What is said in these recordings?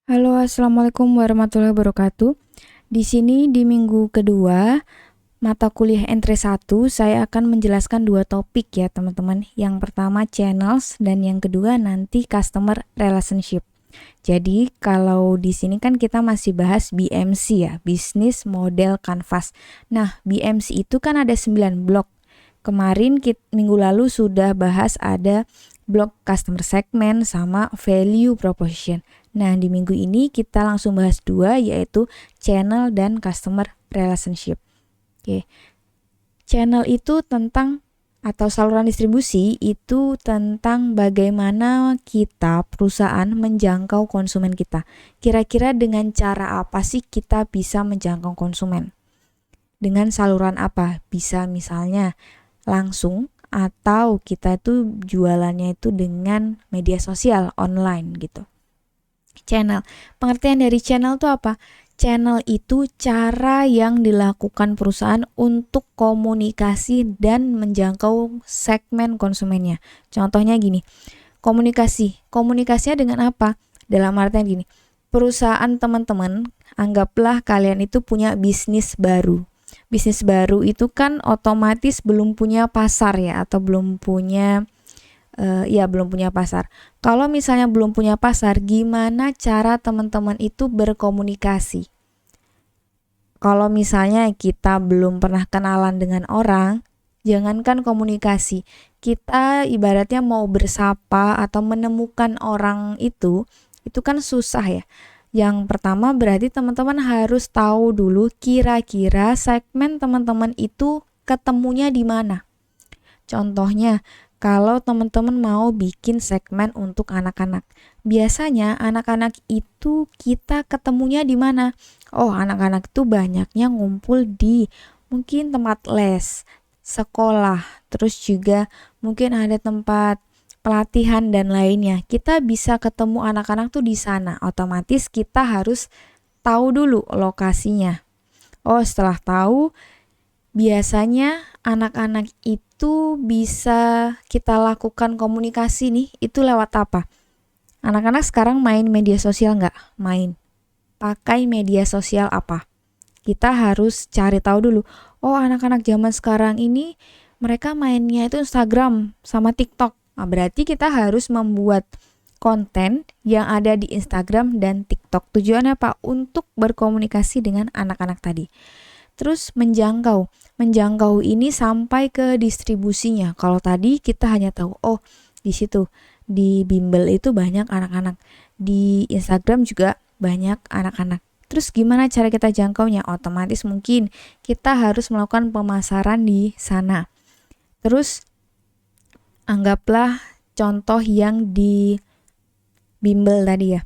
Halo, assalamualaikum warahmatullahi wabarakatuh. Di sini di minggu kedua mata kuliah entry 1 saya akan menjelaskan dua topik ya teman-teman. Yang pertama channels dan yang kedua nanti customer relationship. Jadi kalau di sini kan kita masih bahas BMC ya, Business Model Canvas. Nah, BMC itu kan ada 9 blok. Kemarin minggu lalu sudah bahas ada blok customer segment sama value proposition. Nah, di minggu ini kita langsung bahas dua, yaitu channel dan customer relationship. Oke. Channel itu tentang atau saluran distribusi itu tentang bagaimana kita perusahaan menjangkau konsumen kita. Kira-kira dengan cara apa sih kita bisa menjangkau konsumen? Dengan saluran apa? Bisa misalnya langsung atau kita itu jualannya itu dengan media sosial online gitu. Channel. Pengertian dari channel itu apa? Channel itu cara yang dilakukan perusahaan untuk komunikasi dan menjangkau segmen konsumennya. Contohnya gini, komunikasi. Komunikasinya dengan apa? Dalam artian gini, perusahaan teman-teman, anggaplah kalian itu punya bisnis baru. Bisnis baru itu kan otomatis belum punya pasar ya, atau belum punya belum punya pasar. Kalau misalnya belum punya pasar, gimana cara teman-teman itu berkomunikasi? Kalau misalnya kita belum pernah kenalan dengan orang, jangankan komunikasi, kita ibaratnya mau bersapa atau menemukan orang itu kan susah ya. Yang pertama berarti teman-teman harus tahu dulu kira-kira segmen teman-teman itu ketemunya di mana. Contohnya, kalau teman-teman mau bikin segmen untuk anak-anak, biasanya anak-anak itu kita ketemunya di mana? Oh, anak-anak itu banyaknya ngumpul di mungkin tempat les, sekolah, terus juga mungkin ada tempat pelatihan dan lainnya. Kita bisa ketemu anak-anak tuh di sana. Otomatis kita harus tahu dulu lokasinya. Oh, setelah tahu, biasanya anak-anak itu bisa kita lakukan komunikasi nih, itu lewat apa? Anak-anak sekarang main media sosial nggak? Main. Pakai media sosial apa? Kita harus cari tahu dulu. Oh, anak-anak zaman sekarang ini mereka mainnya itu Instagram sama TikTok. Nah, berarti kita harus membuat konten yang ada di Instagram dan TikTok. Tujuannya apa? Untuk berkomunikasi dengan anak-anak tadi. Terus menjangkau. Menjangkau ini sampai ke distribusinya. Kalau tadi kita hanya tahu, oh di situ di Bimbel itu banyak anak-anak. Di Instagram juga banyak anak-anak. Terus gimana cara kita jangkaunya? Otomatis mungkin kita harus melakukan pemasaran di sana. Terus anggaplah contoh yang di Bimbel tadi ya.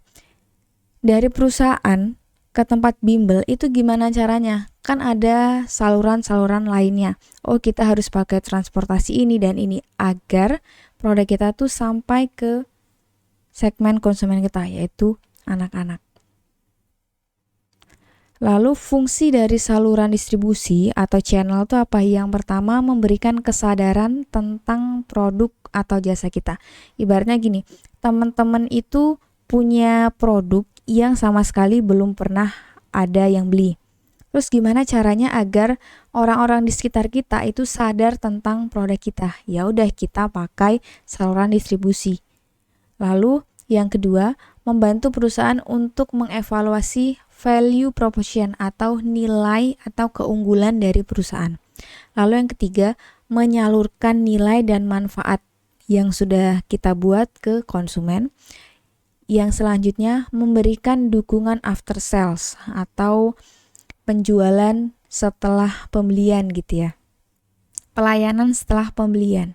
Dari perusahaan ke tempat bimbel itu gimana caranya? Kan ada saluran-saluran lainnya. Oh, kita harus pakai transportasi ini dan ini agar produk kita tuh sampai ke segmen konsumen kita, yaitu anak-anak. Lalu fungsi dari saluran distribusi atau channel itu apa? Yang pertama, memberikan kesadaran tentang produk atau jasa kita. Ibaratnya gini, teman-teman itu punya produk yang sama sekali belum pernah ada yang beli. Terus gimana caranya agar orang-orang di sekitar kita itu sadar tentang produk kita? Ya udah, kita pakai saluran distribusi. Lalu yang kedua, membantu perusahaan untuk mengevaluasi value proposition atau nilai atau keunggulan dari perusahaan. Lalu yang ketiga, menyalurkan nilai dan manfaat yang sudah kita buat ke konsumen. Yang selanjutnya, memberikan dukungan after sales atau penjualan setelah pembelian gitu ya. Pelayanan setelah pembelian.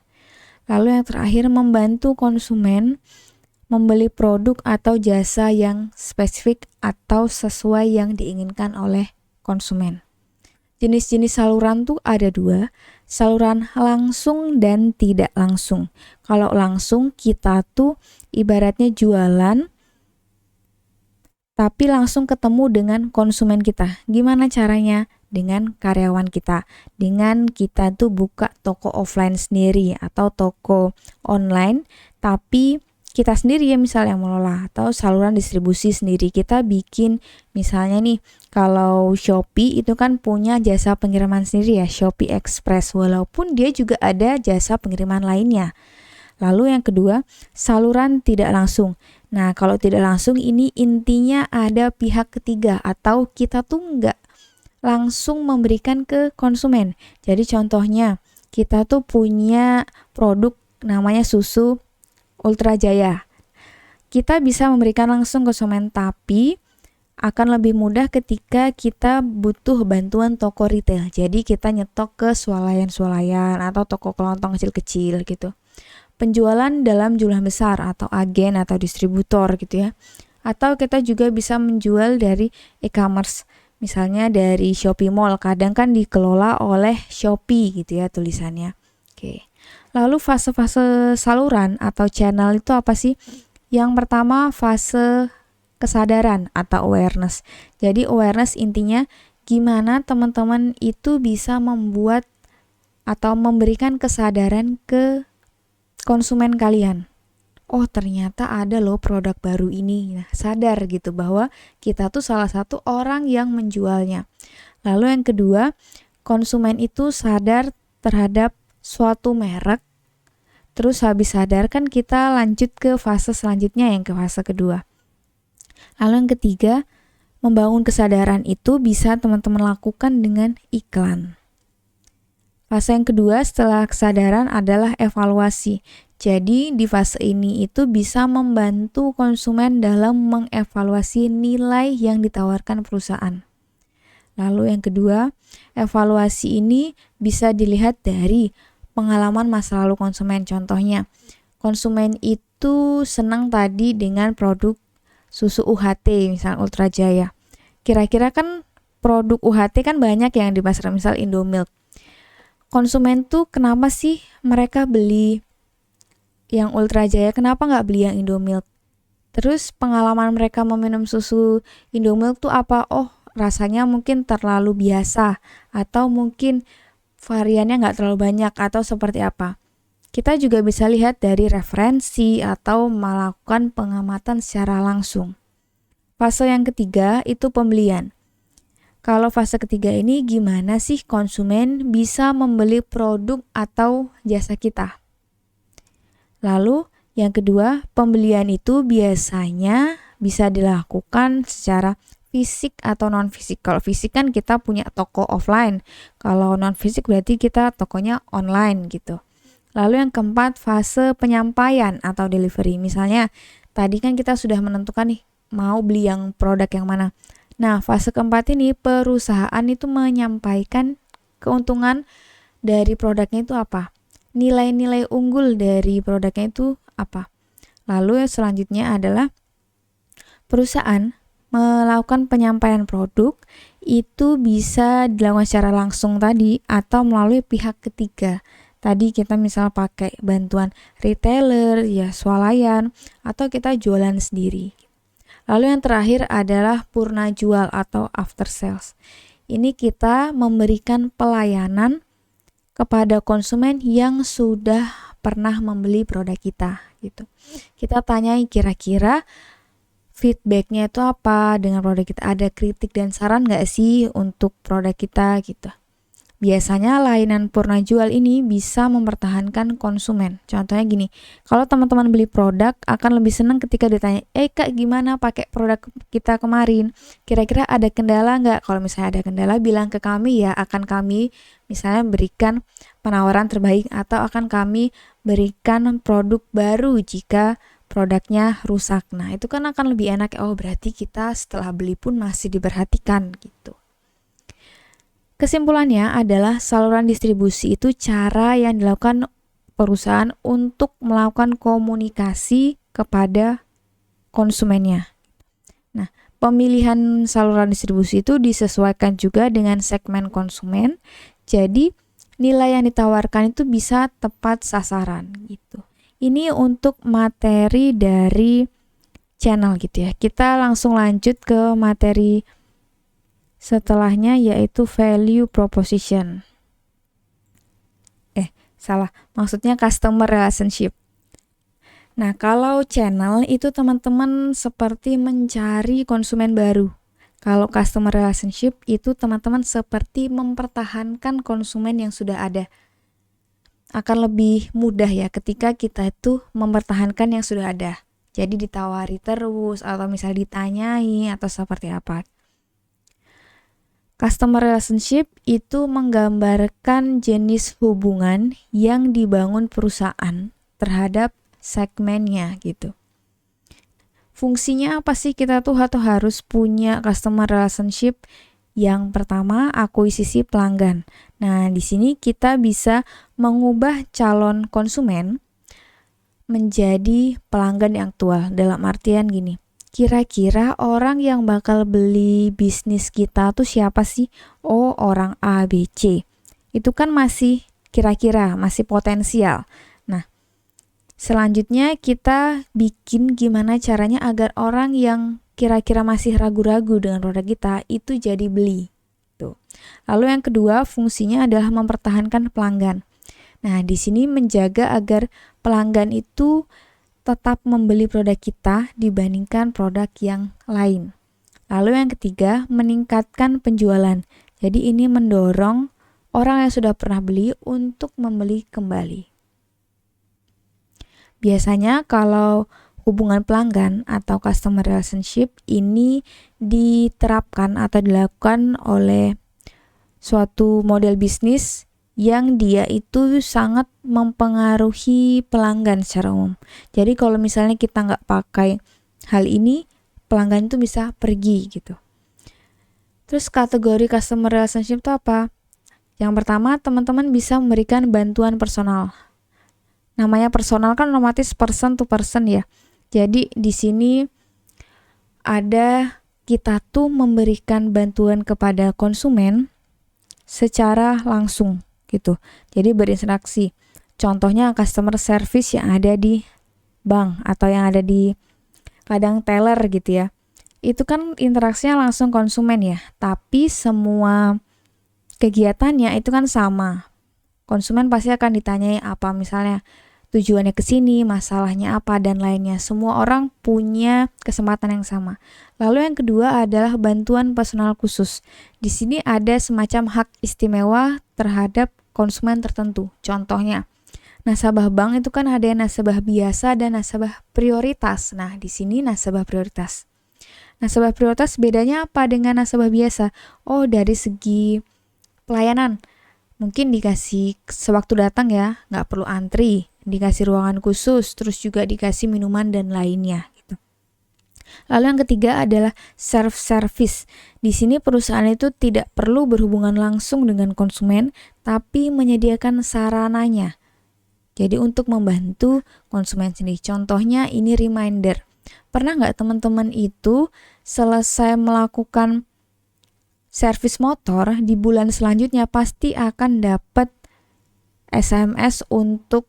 Lalu yang terakhir, membantu konsumen membeli produk atau jasa yang spesifik atau sesuai yang diinginkan oleh konsumen. Jenis-jenis saluran tuh ada dua, saluran langsung dan tidak langsung. Kalau langsung kita tuh ibaratnya jualan tapi langsung ketemu dengan konsumen kita. Gimana caranya? Dengan karyawan kita. Dengan kita tuh buka toko offline sendiri atau toko online, tapi kita sendiri ya misalnya yang mengelola, atau saluran distribusi sendiri. Kita bikin misalnya nih, kalau Shopee itu kan punya jasa pengiriman sendiri ya, Shopee Express, walaupun dia juga ada jasa pengiriman lainnya. Lalu yang kedua, saluran tidak langsung. Nah, kalau tidak langsung ini intinya ada pihak ketiga atau kita tuh nggak langsung memberikan ke konsumen. Jadi contohnya, kita tuh punya produk namanya susu Ultra Jaya. Kita bisa memberikan langsung ke konsumen, tapi akan lebih mudah ketika kita butuh bantuan toko retail. Jadi kita nyetok ke swalayan-swalayan atau toko kelontong kecil-kecil gitu. Penjualan dalam jumlah besar atau agen atau distributor gitu ya. Atau kita juga bisa menjual dari e-commerce. Misalnya dari Shopee Mall, kadang kan dikelola oleh Shopee gitu ya tulisannya. Oke. Lalu fase-fase saluran atau channel itu apa sih? Yang pertama fase kesadaran atau awareness. Jadi awareness intinya gimana teman-teman itu bisa membuat atau memberikan kesadaran ke konsumen kalian. Oh ternyata ada loh produk baru ini. Nah, sadar gitu bahwa kita tuh salah satu orang yang menjualnya. Lalu yang kedua, konsumen itu sadar terhadap suatu merek. Terus habis sadar kan kita lanjut ke fase selanjutnya yang ke fase kedua. Lalu yang ketiga, membangun kesadaran itu bisa teman-teman lakukan dengan iklan. Fase yang kedua setelah kesadaran adalah evaluasi. Jadi di fase ini itu bisa membantu konsumen dalam mengevaluasi nilai yang ditawarkan perusahaan. Lalu yang kedua, evaluasi ini bisa dilihat dari pengalaman masa lalu konsumen. Contohnya, konsumen itu senang tadi dengan produk susu UHT, misalnya Ultra Jaya. Kira-kira kan produk UHT kan banyak yang di pasar, misal Indomilk. Konsumen tuh kenapa sih mereka beli yang Ultra Jaya, kenapa nggak beli yang Indomilk? Terus pengalaman mereka meminum susu Indomilk tuh apa? Oh, rasanya mungkin terlalu biasa, atau mungkin variannya nggak terlalu banyak, atau seperti apa. Kita juga bisa lihat dari referensi atau melakukan pengamatan secara langsung. Fase yang ketiga itu pembelian. Kalau fase ketiga ini gimana sih konsumen bisa membeli produk atau jasa kita? Lalu yang kedua, pembelian itu biasanya bisa dilakukan secara fisik atau non-fisik. Kalau fisik kan kita punya toko offline. Kalau non-fisik berarti kita tokonya online gitu. Lalu yang keempat, fase penyampaian atau delivery. Misalnya, tadi kan kita sudah menentukan nih, mau beli yang produk yang mana. Nah, fase keempat ini perusahaan itu menyampaikan keuntungan dari produknya itu apa. Nilai-nilai unggul dari produknya itu apa. Lalu yang selanjutnya adalah perusahaan melakukan penyampaian produk itu bisa dilakukan secara langsung tadi atau melalui pihak ketiga. Tadi kita misal pakai bantuan retailer, ya swalayan, atau kita jualan sendiri. Lalu yang terakhir adalah purna jual atau after sales. Ini kita memberikan pelayanan kepada konsumen yang sudah pernah membeli produk kita gitu. Kita tanyai kira-kira feedbacknya itu apa dengan produk kita, ada kritik dan saran nggak sih untuk produk kita gitu. Biasanya layanan purna jual ini bisa mempertahankan konsumen. Contohnya gini, kalau teman-teman beli produk akan lebih senang ketika ditanya, Kak gimana pakai produk kita kemarin? Kira-kira ada kendala nggak? Kalau misalnya ada kendala bilang ke kami ya, akan kami misalnya berikan penawaran terbaik atau akan kami berikan produk baru jika produknya rusak. Nah itu kan akan lebih enak, oh berarti kita setelah beli pun masih diperhatikan gitu. Kesimpulannya adalah saluran distribusi itu cara yang dilakukan perusahaan untuk melakukan komunikasi kepada konsumennya. Nah, pemilihan saluran distribusi itu disesuaikan juga dengan segmen konsumen. Jadi, nilai yang ditawarkan itu bisa tepat sasaran gitu. Ini untuk materi dari channel gitu ya. Kita langsung lanjut ke materi setelahnya yaitu value proposition. Maksudnya customer relationship. Nah, kalau channel itu teman-teman seperti mencari konsumen baru. Kalau customer relationship itu teman-teman seperti mempertahankan konsumen yang sudah ada. Akan lebih mudah ya ketika kita itu mempertahankan yang sudah ada. Jadi ditawari terus atau misal ditanyai atau seperti apa. Customer relationship itu menggambarkan jenis hubungan yang dibangun perusahaan terhadap segmennya gitu. Fungsinya apa sih kita tuh harus punya customer relationship? Yang pertama, akuisisi pelanggan. Nah, di sini kita bisa mengubah calon konsumen menjadi pelanggan yang aktual. Dalam artian gini, kira-kira orang yang bakal beli bisnis kita tuh siapa sih? Oh, orang A, B, C. Itu kan masih kira-kira, masih potensial. Nah, selanjutnya kita bikin gimana caranya agar orang yang kira-kira masih ragu-ragu dengan produk kita itu jadi beli. Tuh. Lalu yang kedua, fungsinya adalah mempertahankan pelanggan. Nah, di sini menjaga agar pelanggan itu tetap membeli produk kita dibandingkan produk yang lain. Lalu yang ketiga, meningkatkan penjualan. Jadi ini mendorong orang yang sudah pernah beli untuk membeli kembali. Biasanya kalau hubungan pelanggan atau customer relationship ini diterapkan atau dilakukan oleh suatu model bisnis yang dia itu sangat mempengaruhi pelanggan secara umum. Jadi kalau misalnya kita nggak pakai hal ini, pelanggan itu bisa pergi gitu. Terus kategori customer relationship itu apa? Yang pertama, teman-teman bisa memberikan bantuan personal. Namanya personal kan otomatis person to person ya. Jadi di sini ada kita tuh memberikan bantuan kepada konsumen secara langsung gitu. Jadi berinteraksi. Contohnya customer service yang ada di bank atau yang ada di kadang teller gitu ya. Itu kan interaksinya langsung konsumen ya. Tapi semua kegiatannya itu kan sama. Konsumen pasti akan ditanyai apa, misalnya tujuannya ke sini, masalahnya apa dan lainnya. Semua orang punya kesempatan yang sama. Lalu yang kedua adalah bantuan personal khusus. Di sini ada semacam hak istimewa terhadap konsumen tertentu. Contohnya, nasabah bank itu kan ada yang nasabah biasa dan nasabah prioritas. Nah, di sini nasabah prioritas. Nasabah prioritas bedanya apa dengan nasabah biasa? Oh, dari segi pelayanan. Mungkin dikasih sewaktu datang ya, nggak perlu antri, dikasih ruangan khusus, terus juga dikasih minuman dan lainnya. Gitu. Lalu yang ketiga adalah self-service. Di sini perusahaan itu tidak perlu berhubungan langsung dengan konsumen, tapi menyediakan sarananya. Jadi untuk membantu konsumen sendiri. Contohnya ini reminder. Pernah nggak teman-teman itu selesai melakukan servis motor, di bulan selanjutnya pasti akan dapat SMS untuk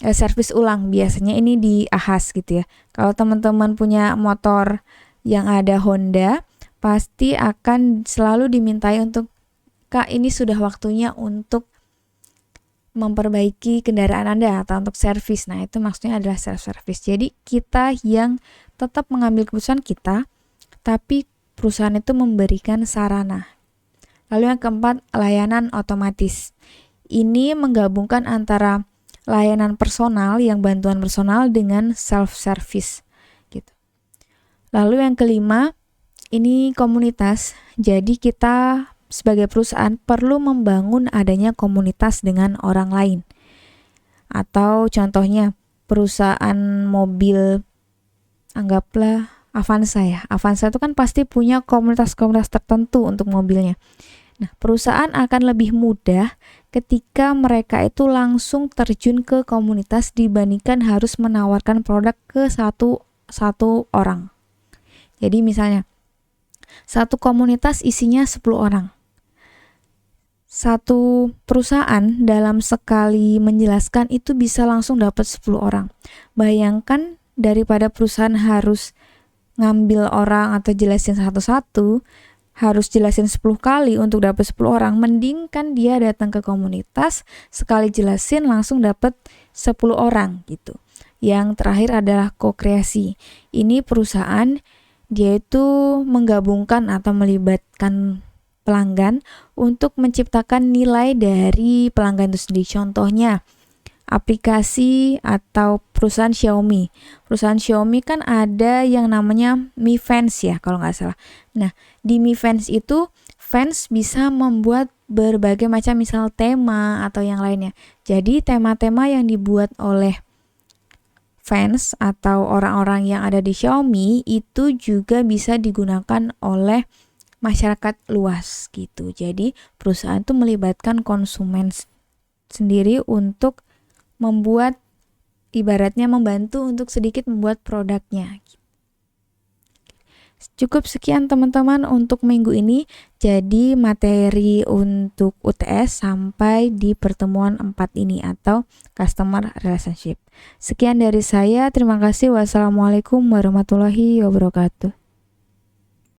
servis ulang. Biasanya ini di Ahas gitu ya. Kalau teman-teman punya motor yang ada Honda, pasti akan selalu dimintai untuk, Kak, ini sudah waktunya untuk memperbaiki kendaraan Anda atau untuk servis. Nah, itu maksudnya adalah self-service. Jadi kita yang tetap mengambil keputusan kita, tapi perusahaan itu memberikan sarana. Lalu yang keempat, layanan otomatis. Ini menggabungkan antara layanan personal, yang bantuan personal dengan self-service gitu. Lalu yang kelima, ini komunitas. Jadi kita sebagai perusahaan perlu membangun adanya komunitas dengan orang lain. Atau contohnya perusahaan mobil, anggaplah Avanza ya. Avanza itu kan pasti punya komunitas-komunitas tertentu untuk mobilnya. Nah, perusahaan akan lebih mudah ketika mereka itu langsung terjun ke komunitas dibandingkan harus menawarkan produk ke satu orang. Jadi misalnya, satu komunitas isinya 10 orang. Satu perusahaan dalam sekali menjelaskan itu bisa langsung dapat 10 orang. Bayangkan daripada perusahaan harus ngambil orang atau jelasin satu-satu, harus jelasin 10 kali untuk dapat 10 orang, mending kan dia datang ke komunitas, sekali jelasin langsung dapat 10 orang gitu. Yang terakhir adalah co-kreasi. Ini perusahaan dia itu menggabungkan atau melibatkan pelanggan untuk menciptakan nilai dari pelanggan itu sendiri. Contohnya aplikasi atau perusahaan Xiaomi. Perusahaan Xiaomi kan ada yang namanya Mi Fans ya kalau nggak salah. Nah, di Mi Fans itu fans bisa membuat berbagai macam misal tema atau yang lainnya. Jadi tema-tema yang dibuat oleh fans atau orang-orang yang ada di Xiaomi itu juga bisa digunakan oleh masyarakat luas gitu. Jadi perusahaan itu melibatkan konsumen sendiri untuk membuat, ibaratnya membantu untuk sedikit membuat produknya. Cukup sekian teman-teman untuk minggu ini. Jadi materi untuk UTS sampai di pertemuan 4 ini atau Customer Relationship. Sekian dari saya. Terima kasih. Wassalamualaikum warahmatullahi wabarakatuh.